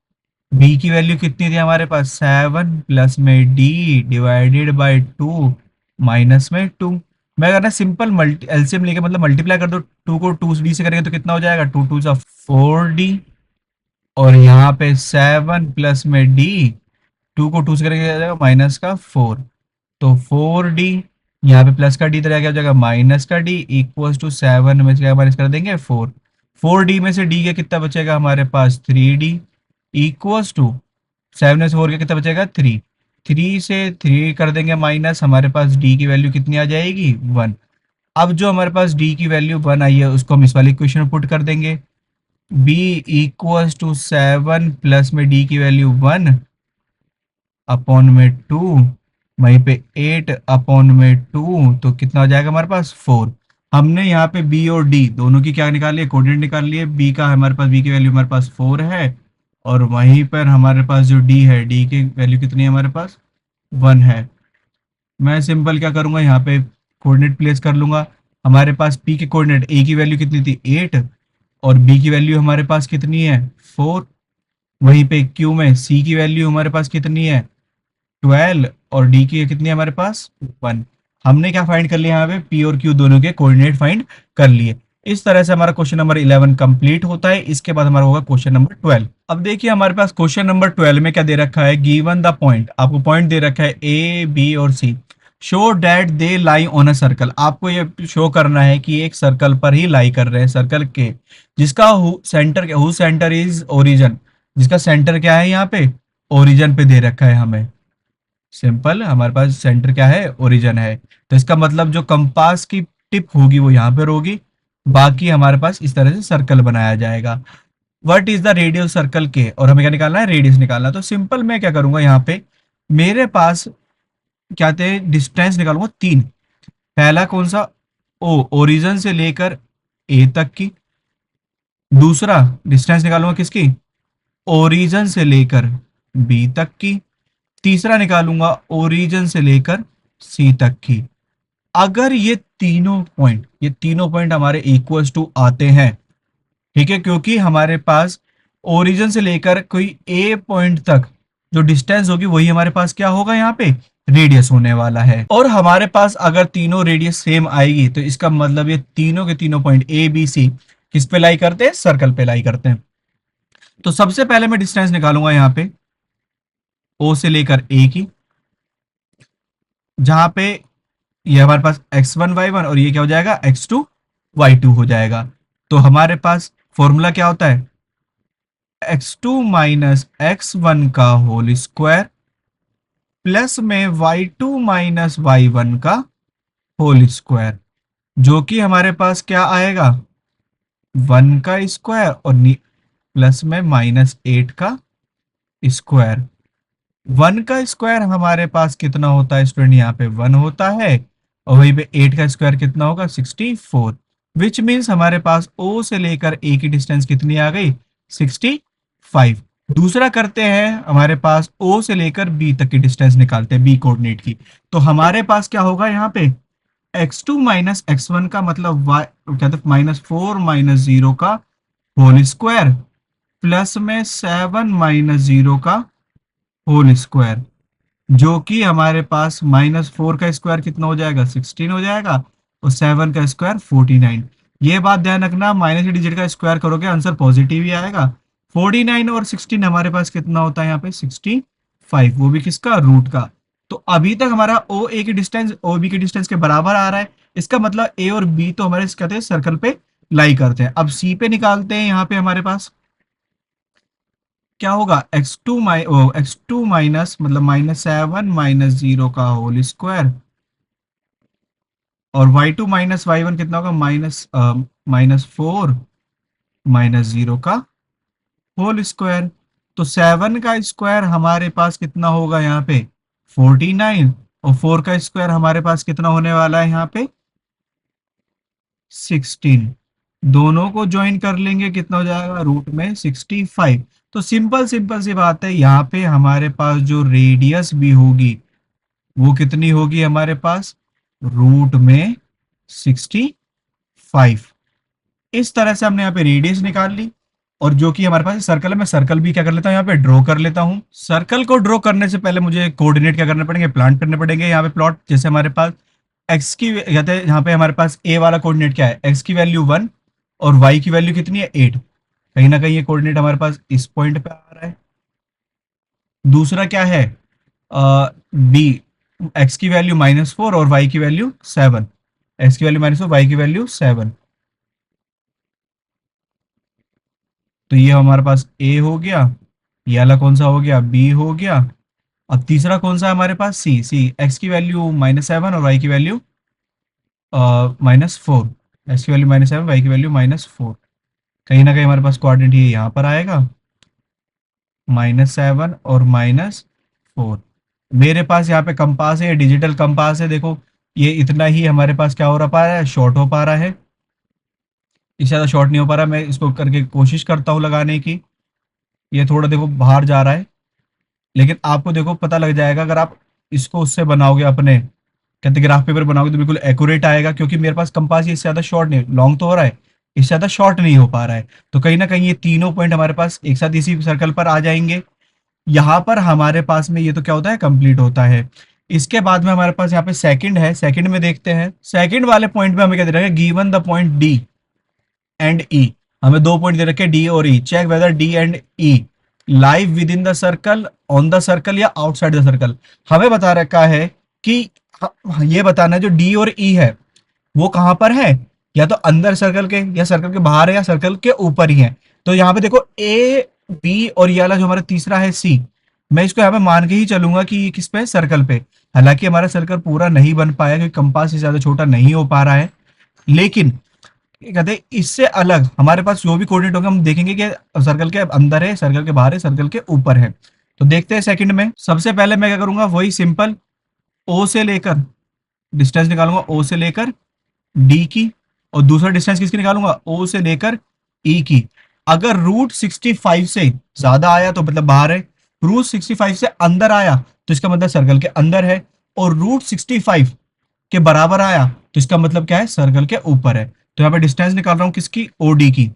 b की वैल्यू कितनी थी हमारे पास 7 प्लस में d डिवाइडेड बाई 2 माइनस में 2। मैं करना सिंपल मल्टी एलसीएम लेके मतलब मल्टीप्लाई कर दो 2 को 2d से करेंगे तो कितना हो जाएगा 2 2 जा 4d। और यहाँ पे 7 प्लस में d 2 को 2 से करेंगे क्या हो जाएगा माइनस का 4। तो 4d यहाँ पे प्लस का d तो रह गया हो जाएगा माइनस का d इक्वल्स टू 7 में से क्या माइनस कर देंगे 4। 4d में से d के कितना बचेगा हमारे पास 3d इक्वल्स टू 7 में से 4 के कितना बचेगा 3। 3 से 3 कर देंगे माइनस हमारे पास d की वैल्यू कितनी आ जाएगी 1। अब जो हमारे पास d की वैल्यू 1 आई है उसको हम इस वाली इक्वेशन में पुट कर देंगे b इक्वल्स टू 7 प्लस में d की वैल्यू 1 अपॉन में 2 वहीं पे 8 अपॉन में 2 तो कितना हो जाएगा हमारे पास 4। हमने यहाँ पे b और d दोनों की क्या निकाली है कोऑर्डिनेट निकाल लिए b का हमारे पास b की वैल्यू हमारे पास 4 है। और वहीं पर हमारे पास जो d है d की वैल्यू कितनी है हमारे पास 1 है। मैं सिंपल क्या करूंगा यहाँ पे कोऑर्डिनेट प्लेस कर लूंगा। हमारे पास p के कोऑर्डिनेट a की वैल्यू कितनी थी 8 और b की वैल्यू हमारे पास कितनी है 4। वहीं पे q में c की वैल्यू हमारे पास कितनी है 12 और डी की कितनी है हमारे पास 1। हमने क्या फाइंड कर लिया यहाँ पे पी और क्यू दोनों के कोऑर्डिनेट फाइंड कर लिए। इस तरह से हमारा क्वेश्चन नंबर 11 कंप्लीट होता है। इसके बाद हमारा होगा क्वेश्चन नंबर 12। अब देखिए हमारे पास क्वेश्चन नंबर 12 में क्या दे रखा है गिवन द पॉइंट। आपको पॉइंट दे रखा है ए बी और C. Show that they lie on a circle. आपको ये शो करना है कि एक सर्कल पर ही लाई कर रहे हैं सर्कल के जिसका centre who centre is origin. जिसका सेंटर क्या है यहाँ पे ओरिजिन पे दे रखा है हमें। सिंपल हमारे पास सेंटर क्या है ओरिजिन है। तो इसका मतलब जो कंपास की टिप होगी वो यहाँ पर होगी। बाकी हमारे पास इस तरह से सर्कल बनाया जाएगा। What is the radius circle के और हमें क्या निकालना है रेडियस निकालना। तो सिंपल मैं क्या करूंगा यहाँ पे मेरे पास क्या थे डिस्टेंस निकालूंगा 3। पहला कौन सा ओ ओरिजिन से लेकर ए तक की। दूसरा डिस्टेंस निकालूंगा किसकी ओरिजिन से लेकर बी तक की। तीसरा निकालूंगा ओरिजिन से लेकर सी तक की। अगर ये तीनों पॉइंट हमारे इक्वल्स टू आते हैं ठीक है क्योंकि हमारे पास ओरिजिन से लेकर कोई ए पॉइंट तक जो डिस्टेंस होगी वही हमारे पास क्या होगा यहाँ पे रेडियस होने वाला है। और हमारे पास अगर तीनों रेडियस सेम आएगी तो इसका मतलब ये तीनों के तीनों पॉइंट ए बी सी किस पे लाई करते हैं सर्कल पे लाई करते हैं। तो सबसे पहले मैं डिस्टेंस निकालूंगा यहाँ पे ओ से लेकर ए की जहां पे ये हमारे पास x1 y1 और ये क्या हो जाएगा x2 y2 हो जाएगा। तो हमारे पास फॉर्मूला क्या होता है x2 माइनस x1 का होल स्क्वायर प्लस में y2 माइनस y1 का होल स्क्वायर जो कि हमारे पास क्या आएगा 1 का स्क्वायर और प्लस में -8 का स्क्वायर। 1 का स्क्वायर हमारे पास कितना होता है स्टूडेंट यहाँ पे 1 होता है और वहीं पे 8 का स्क्वायर कितना होगा 64। विच मीन्स हमारे पास O से लेकर A की डिस्टेंस कितनी आ गई 65। दूसरा करते हैं हमारे पास O से लेकर B तक की डिस्टेंस निकालते हैं B कोऑर्डिनेट की। तो हमारे पास क्या होगा यहाँ पे x2 माइनस x1 का मतलब y कहते -4 माइनस 0 का होल स्क्वायर प्लस में 7 माइनस 0 का होल स्क्वायर जो कि हमारे पास -4 का स्क्वायर कितना हो जाएगा 16 हो जाएगा और 7 का स्क्वायर 49। ये बात ध्यान रखना माइनस डिजिट का स्क्वायर करोगे आंसर पॉजिटिव ही आएगा। 49 और 16 हमारे पास कितना होता है यहाँ पे 65 वो भी किसका रूट का। तो अभी तक हमारा ओ ए की डिस्टेंस ओ बी की डिस्टेंस के बराबर आ रहा है। इसका मतलब ए और बी तो हमारे कहते हैं सर्कल पे लाई करते हैं। अब सी पे निकालते हैं, यहाँ पे हमारे पास क्या होगा, एक्स टू माइनस मतलब -7 - 0 का होल स्क्वायर, और y2 - y1 कितना होगा, -4 - 0 का होल स्क्वायर। तो 7 का स्क्वायर हमारे पास कितना होगा यहाँ पे, 49, और 4 का स्क्वायर हमारे पास कितना होने वाला है यहाँ पे, 16। दोनों को ज्वाइन कर लेंगे, कितना हो जाएगा, रूट में 65। तो सिंपल सिंपल सी बात है, यहाँ पे हमारे पास जो रेडियस भी होगी वो कितनी होगी हमारे पास, रूट में 65। इस तरह से हमने यहाँ पे रेडियस निकाल ली। और जो कि हमारे पास सर्कल है, मैं सर्कल भी क्या कर लेता हूँ, यहाँ पे ड्रॉ कर लेता हूँ। सर्कल को ड्रॉ करने से पहले मुझे कोऑर्डिनेट क्या करने पड़ेंगे, प्लांट करने पड़ेंगे यहाँ पे प्लॉट। जैसे हमारे पास एक्स की कहते हैं, यहाँ पे हमारे पास ए वाला कोऑर्डिनेट क्या है, एक्स की वैल्यू 1 और वाई की वैल्यू कितनी है, 8। कहीं ना कहीं ये कोऑर्डिनेट हमारे पास इस पॉइंट पे आ रहा है। दूसरा क्या है, बी, एक्स की वैल्यू -4 और वाई की वैल्यू 7। एक्स की वैल्यू -4, वाई की वैल्यू 7। तो ये हमारे पास ए हो गया, ये वाला कौन सा हो गया, बी हो गया। अब तीसरा कौन सा है हमारे पास, सी। एक्स की वैल्यू -7 और वाई की वैल्यू -4। एक्स की वैल्यू -7, वाई की वैल्यू -4। कहीं ना कहीं हमारे पास कोऑर्डिनेट ये यहाँ पर आएगा, -7 और -4। मेरे पास यहाँ पे कंपास है, डिजिटल कंपास है, देखो ये इतना ही हमारे पास क्या हो रहा पा रहा है, शॉर्ट हो पा रहा है। इससे ज़्यादा शॉर्ट नहीं हो पा रहा। मैं इसको करके कोशिश करता हूँ लगाने की, ये थोड़ा देखो बाहर जा रहा है, लेकिन आपको देखो पता लग जाएगा अगर आप इसको उससे बनाओगे, अपने कहते ग्राफ पेपर बनाओगे तो बिल्कुल एक्यूरेट आएगा। क्योंकि मेरे पास कंपास ये इससे ज्यादा शॉर्ट नहीं, लॉन्ग तो हो रहा है, इससे ज्यादा शॉर्ट नहीं हो पा रहा है। तो कहीं ना कहीं ये तीनों पॉइंट हमारे पास एक साथ इसी सर्कल पर आ जाएंगे। यहाँ पर हमारे पास में ये तो क्या होता है, कंप्लीट होता है। इसके बाद में हमारे पास यहाँ पे सेकंड है, सेकंड में देखते हैं। सेकंड वाले पॉइंट में हमें क्या दे रखा है, given the point D and E. हमें दो पॉइंट दे रखे डी और E, check whether D and E live within the circle, on the circle या आउटसाइड द सर्कल। हमें बता रखा है कि ये बताना है जो डी और ई है वो कहां पर है, या तो अंदर सर्कल के, या सर्कल के बाहर है, या सर्कल के ऊपर ही है। तो यहाँ पे देखो ए बी और ये वाला जो हमारा तीसरा है सी, मैं इसको यहाँ पे मान के ही चलूंगा कि ये किस पे है, सर्कल पे। हालांकि हमारा सर्कल पूरा नहीं बन पाया क्योंकि कंपास से ज्यादा छोटा नहीं हो पा रहा है, लेकिन ये कहते हैं इससे अलग हमारे पास जो भी कोऑर्डिनेट होगा हम देखेंगे कि सर्कल के अंदर है, सर्कल के बाहर है, सर्कल के ऊपर है। तो देखते हैं सेकंड में। सबसे पहले मैं क्या करूंगा, वही सिंपल ओ से लेकर डिस्टेंस निकालूंगा, ओ से लेकर डी की, और दूसरा डिस्टेंस किसकी निकालूंगा, ओ से लेकर ई की। अगर √65 से ज्यादा आया तो मतलब बाहर है, √65 से अंदर आया तो इसका मतलब सर्कल के अंदर है, और √65 के बराबर आया तो इसका मतलब क्या है, सर्कल के ऊपर है। तो यहाँ पे डिस्टेंस निकाल रहा हूँ किसकी, ओडी की।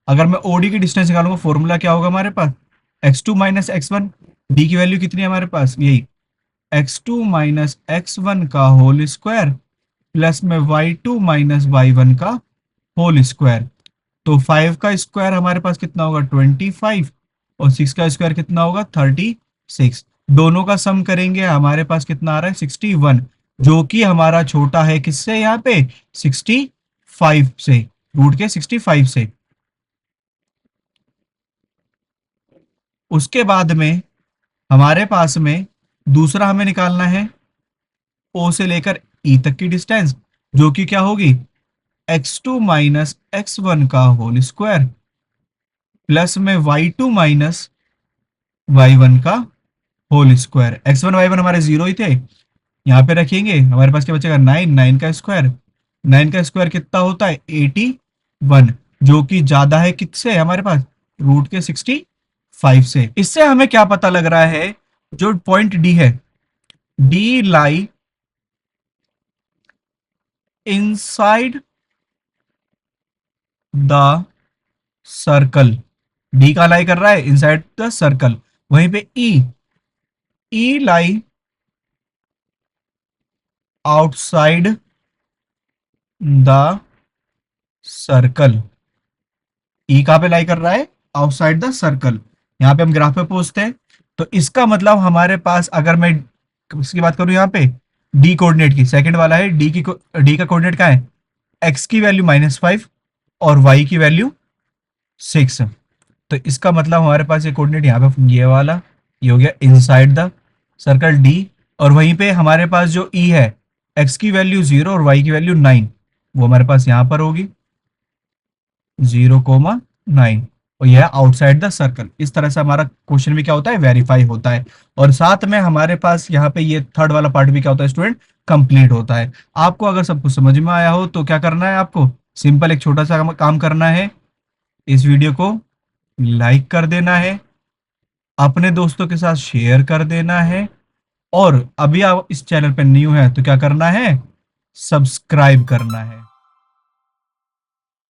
अगर मैं ओडी की डिस्टेंस निकालूंगा, फॉर्मूला क्या होगा हमारे पास, x2 - x1। डी की वैल्यू कितनी है हमारे पास, यही x2 - x1 का होल स्क्वायर प्लस में y2 - y1 का होल स्क्वायर। तो 5 का स्क्वायर हमारे पास कितना होगा, 25, और 6 का स्क्वायर कितना होगा, 36। दोनों का सम करेंगे, हमारे पास कितना आ रहा है, 61, जो कि हमारा छोटा है किससे, यहाँ पे 65 से, रूट के 65 से। उसके बाद में हमारे पास में दूसरा हमें निकालना है, ओ से लेकर ई तक की डिस्टेंस, जो कि क्या होगी, x2 - x1 का होल स्क्वायर प्लस में y2 - y1 का होल स्क्वायर। x1 y1 हमारे जीरो ही थे, यहाँ पे रखेंगे, हमारे पास क्या बचेगा, 9, 9 का स्क्वायर। 9 का स्क्वायर कितना होता है, 81, जो कि ज्यादा है किससे हमारे पास, रूट के 65 से। इससे हमें क्या पता लग रहा है, जो पॉइंट डी है, D lie inside the circle. D का लाई कर रहा है इनसाइड द सर्कल। वहीं पे ई लाई आउटसाइड द सर्कल। ई कहाँ पे लाई कर रहा है, आउटसाइड द सर्कल। यहाँ पे हम ग्राफ पे पूछते हैं, तो इसका मतलब हमारे पास अगर मैं किसकी बात करूं यहाँ पे, डी कोऑर्डिनेट की। सेकंड वाला है डी का कोऑर्डिनेट क्या है, एक्स की वैल्यू -5 और वाई की वैल्यू 6। तो इसका मतलब हमारे पास ये कोऑर्डिनेट यहाँ पे ये वाला, ये हो गया इनसाइड द सर्कल डी। और वहीं पे हमारे पास जो ई है, एक्स की वैल्यू 0 और वाई की वैल्यू 9, वो हमारे पास यहाँ पर होगी 0,9, और यह आउटसाइड द सर्कल। इस तरह से हमारा क्वेश्चन भी क्या होता है, वेरीफाई होता है। और साथ में हमारे पास यहाँ पे ये थर्ड वाला पार्ट भी क्या होता है स्टूडेंट, कंप्लीट होता है। आपको अगर सब कुछ समझ में आया हो तो क्या करना है, आपको सिंपल एक छोटा सा काम करना है, इस वीडियो को लाइक कर देना है, अपने दोस्तों के साथ शेयर कर देना है, और अभी आप इस चैनल पर न्यू है तो क्या करना है, सब्सक्राइब करना है।